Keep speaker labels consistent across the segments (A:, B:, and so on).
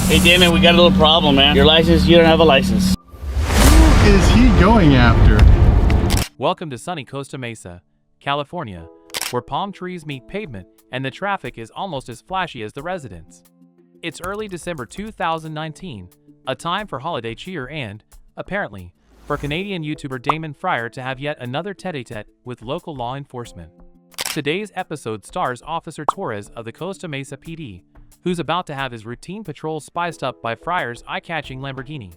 A: Hey Damon, we got a little problem, man. Your license, you don't have a license.
B: Who is he going after?
C: Welcome to sunny Costa Mesa, California, where palm trees meet pavement and the traffic is almost as flashy as the residents. It's early December 2019, a time for holiday cheer and, apparently, for Canadian YouTuber Damon Fryer to have yet another tete-a-tete with local law enforcement. Today's episode stars Officer Torres of the Costa Mesa PD, who's about to have his routine patrol spiced up by Fryer's eye-catching Lamborghini.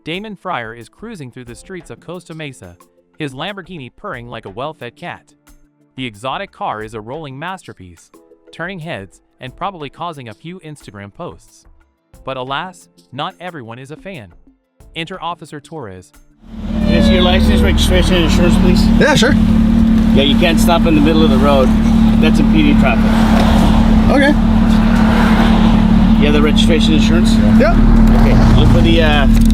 C: Damon Fryer is cruising through the streets of Costa Mesa, his Lamborghini purring like a well-fed cat. The exotic car is a rolling masterpiece, turning heads and probably causing a few Instagram posts. But alas, not everyone is a fan. Enter Officer Torres.
A: Is your license, registration, and insurance, please?
B: Yeah, sure.
A: Yeah, you can't stop in the middle of the road. That's impeding traffic.
B: Okay.
A: You have the registration insurance?
B: Yep.
A: Okay, look for the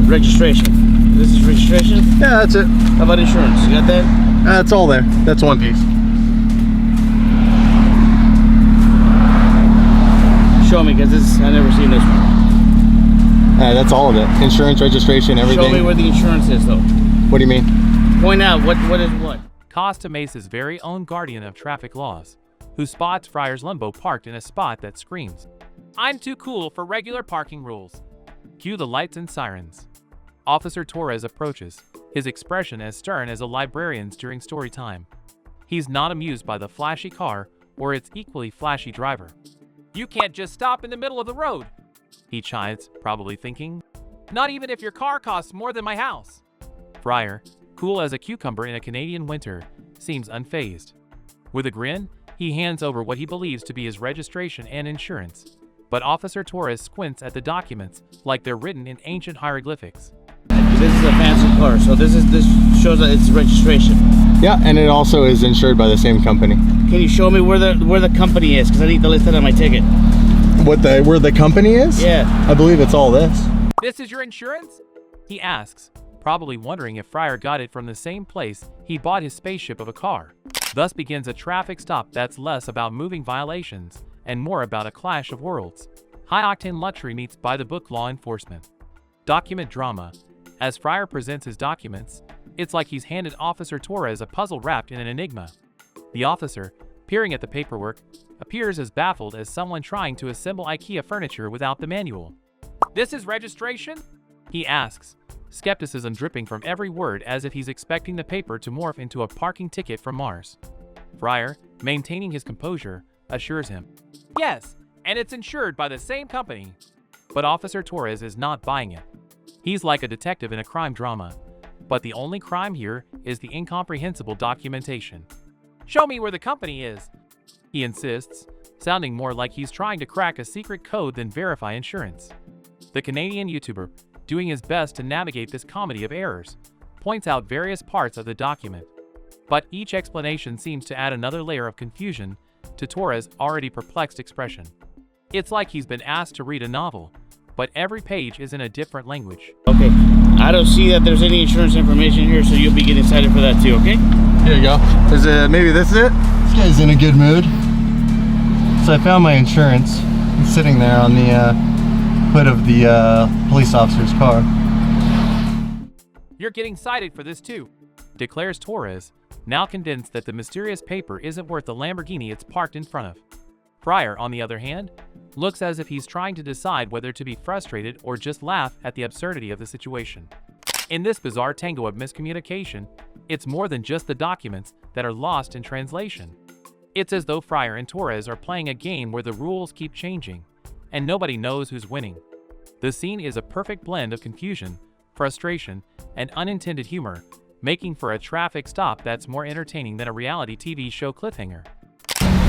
A: registration. This is registration?
B: Yeah, that's it.
A: How about insurance? You got that?
B: That's all there. That's one piece.
A: Show me, because I've never seen this one.
B: That's all of it. Insurance, registration, everything.
A: Show me where the insurance is, though.
B: What do you mean?
A: Point out what is what.
C: Costa Mesa's very own guardian of traffic laws, who spots Fryer's Lambo parked in a spot that screams, "I'm too cool for regular parking rules." Cue the lights and sirens. Officer Torres approaches, his expression as stern as a librarian's during story time. He's not amused by the flashy car or its equally flashy driver. "You can't just stop in the middle of the road," he chides, probably thinking. "Not even if your car costs more than my house." Fryer, cool as a cucumber in a Canadian winter, seems unfazed. With a grin, he hands over what he believes to be his registration and insurance. But Officer Torres squints at the documents like they're written in ancient hieroglyphics.
A: This is a fancy car, so this shows that it's registration.
B: Yeah, and it also is insured by the same company.
A: Can you show me where the company is? Because I need to list it on my ticket.
B: Where the company is?
A: Yeah.
B: I believe it's all this.
C: "This is your insurance?" he asks, probably wondering if Fryer got it from the same place he bought his spaceship of a car. Thus begins a traffic stop that's less about moving violations and more about a clash of worlds. High-octane luxury meets by-the-book law enforcement. Document drama. As Fryer presents his documents, it's like he's handed Officer Torres a puzzle wrapped in an enigma. The officer, peering at the paperwork, appears as baffled as someone trying to assemble IKEA furniture without the manual. "This is registration?" he asks, skepticism dripping from every word as if he's expecting the paper to morph into a parking ticket from Mars. Fryer, maintaining his composure, assures him, "Yes, and it's insured by the same company." But Officer Torres is not buying it. He's like a detective in a crime drama, but the only crime here is the incomprehensible documentation. "Show me where the company is," he insists, sounding more like he's trying to crack a secret code than verify insurance. The Canadian YouTuber, doing his best to navigate this comedy of errors, points out various parts of the document. But each explanation seems to add another layer of confusion to Torres' already perplexed expression. It's like he's been asked to read a novel, but every page is in a different language.
A: Okay, I don't see that there's any insurance information here, so you'll be getting cited for that too, okay?
B: Here you go. Maybe this is it? This guy's in a good mood. So I found my insurance. It's sitting there on the hood of the police officer's car.
C: "You're getting cited for this too," declares Torres, now convinced that the mysterious paper isn't worth the Lamborghini it's parked in front of. Fryer, on the other hand, looks as if he's trying to decide whether to be frustrated or just laugh at the absurdity of the situation. In this bizarre tango of miscommunication, it's more than just the documents that are lost in translation. It's as though Fryer and Torres are playing a game where the rules keep changing, and nobody knows who's winning. The scene is a perfect blend of confusion, frustration, and unintended humor, making for a traffic stop that's more entertaining than a reality TV show cliffhanger.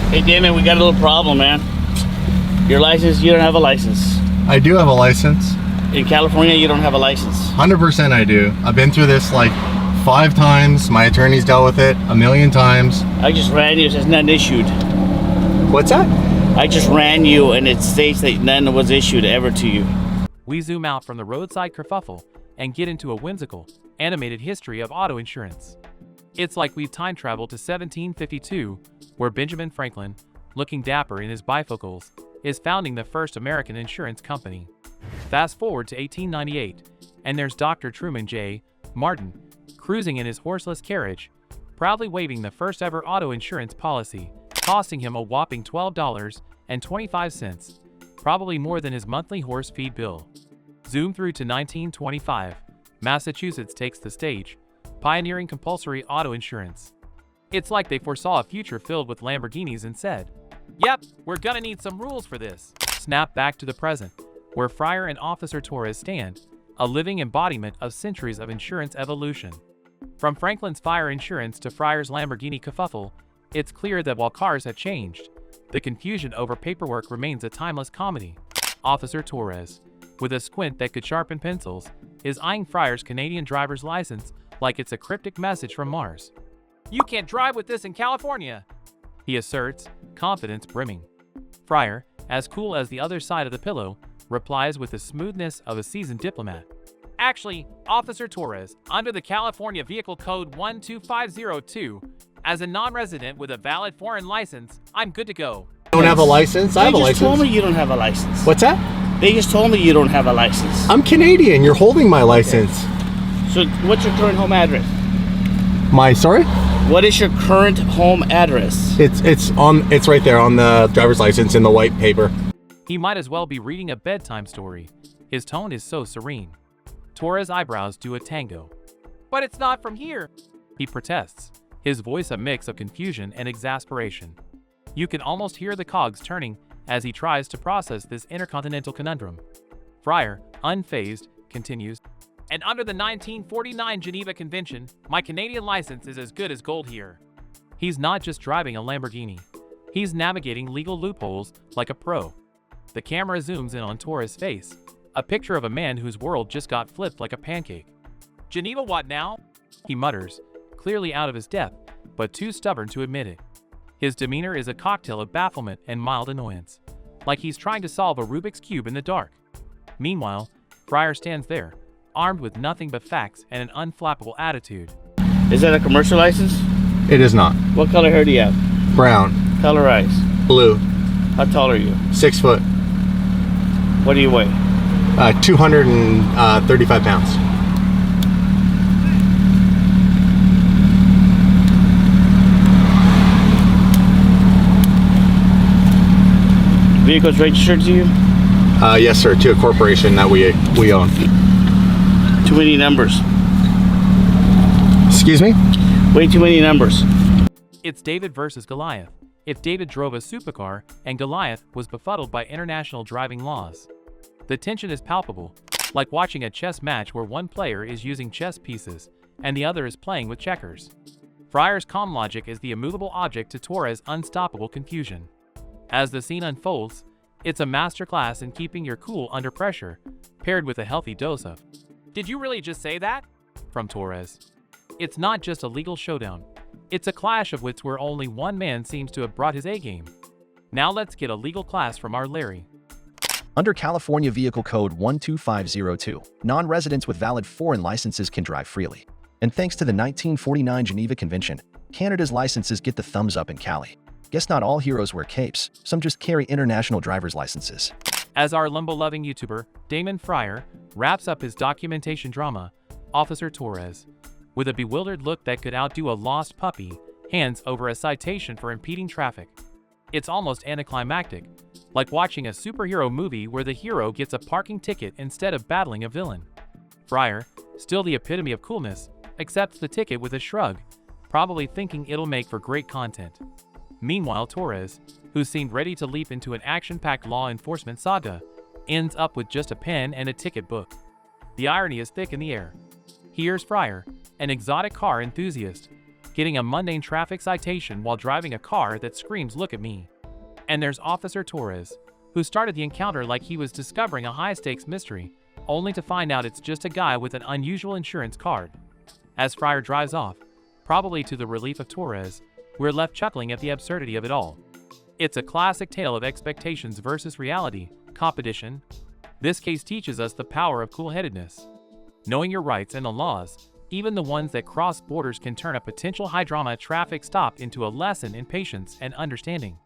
A: Hey Damon, we got a little problem, man. Your license, you don't have a license.
B: I do have a license.
A: In California, you don't have a license.
B: 100% I do. I've been through this like 5 times. My attorney's dealt with it a million times.
A: I just ran you, it says none issued.
B: What's that?
A: I just ran you and it states that none was issued ever to you.
C: We zoom out from the roadside kerfuffle and get into a whimsical, animated history of auto insurance. It's like we've time traveled to 1752, where Benjamin Franklin, looking dapper in his bifocals, is founding the first American insurance company. Fast forward to 1898, and there's Dr. Truman J. Martin, cruising in his horseless carriage, proudly waving the first ever auto insurance policy, costing him a whopping $12.25, probably more than his monthly horse feed bill. Zoom through to 1925. Massachusetts takes the stage, pioneering compulsory auto insurance. It's like they foresaw a future filled with Lamborghinis and said, "Yep, we're gonna need some rules for this." Snap back to the present, where Fryer and Officer Torres stand, a living embodiment of centuries of insurance evolution. From Franklin's fire insurance to Fryer's Lamborghini kerfuffle, it's clear that while cars have changed, the confusion over paperwork remains a timeless comedy. Officer Torres, with a squint that could sharpen pencils, is eyeing Fryer's Canadian driver's license like it's a cryptic message from Mars. "You can't drive with this in California," he asserts, confidence brimming. Fryer, as cool as the other side of the pillow, replies with the smoothness of a seasoned diplomat. "Actually, Officer Torres, under the California Vehicle Code 12502, as a non-resident with a valid foreign license, I'm good to go."
B: Don't have a license? I have a
A: They
B: license.
A: just told me you don't have a license.
B: What's that?
A: They just told me you don't have a license.
B: I'm Canadian. You're holding my license.
A: So what's your current home address?
B: Sorry?
A: What is your current home address?
B: It's right there on the driver's license in the white paper.
C: He might as well be reading a bedtime story. His tone is so serene. Torres' eyebrows do a tango. "But it's not from here," he protests, his voice a mix of confusion and exasperation. You can almost hear the cogs turning as he tries to process this intercontinental conundrum. Fryer, unfazed, continues, "And under the 1949 Geneva Convention, my Canadian license is as good as gold here." He's not just driving a Lamborghini. He's navigating legal loopholes like a pro. The camera zooms in on Torres' face, a picture of a man whose world just got flipped like a pancake. "Geneva what now?" he mutters, clearly out of his depth, but too stubborn to admit it. His demeanor is a cocktail of bafflement and mild annoyance, like he's trying to solve a Rubik's Cube in the dark. Meanwhile, Fryer stands there, armed with nothing but facts and an unflappable attitude.
A: Is that a commercial license?
B: It is not.
A: What color hair do you have?
B: Brown.
A: Color eyes?
B: Blue.
A: How tall are you?
B: 6 foot.
A: What do you weigh?
B: 235 pounds.
A: Vehicle's registered to you?
B: Yes, sir. To a corporation that we own.
A: Too many numbers.
B: Excuse me?
A: Way too many numbers.
C: It's David versus Goliath. If David drove a supercar and Goliath was befuddled by international driving laws. The tension is palpable, like watching a chess match where one player is using chess pieces and the other is playing with checkers. Fryer's calm logic is the immovable object to Torres' unstoppable confusion. As the scene unfolds, it's a masterclass in keeping your cool under pressure, paired with a healthy dose of, "Did you really just say that?" from Torres. It's not just a legal showdown. It's a clash of wits where only one man seems to have brought his A-game. Now let's get a legal class from our Larry.
D: Under California Vehicle Code 12502, non-residents with valid foreign licenses can drive freely. And thanks to the 1949 Geneva Convention, Canada's licenses get the thumbs up in Cali. Guess not all heroes wear capes, some just carry international driver's licenses.
C: As our Lambo-loving YouTuber, Damon Fryer, wraps up his documentation drama, Officer Torres, with a bewildered look that could outdo a lost puppy, hands over a citation for impeding traffic. It's almost anticlimactic, like watching a superhero movie where the hero gets a parking ticket instead of battling a villain. Fryer, still the epitome of coolness, accepts the ticket with a shrug, probably thinking it'll make for great content. Meanwhile, Torres, who seemed ready to leap into an action-packed law enforcement saga, ends up with just a pen and a ticket book. The irony is thick in the air. Here's Fryer, an exotic car enthusiast, getting a mundane traffic citation while driving a car that screams, "Look at me." And there's Officer Torres, who started the encounter like he was discovering a high-stakes mystery, only to find out it's just a guy with an unusual insurance card. As Fryer drives off, probably to the relief of Torres, we're left chuckling at the absurdity of it all. It's a classic tale of expectations versus reality, competition. This case teaches us the power of cool-headedness. Knowing your rights and the laws, even the ones that cross borders, can turn a potential high-drama traffic stop into a lesson in patience and understanding.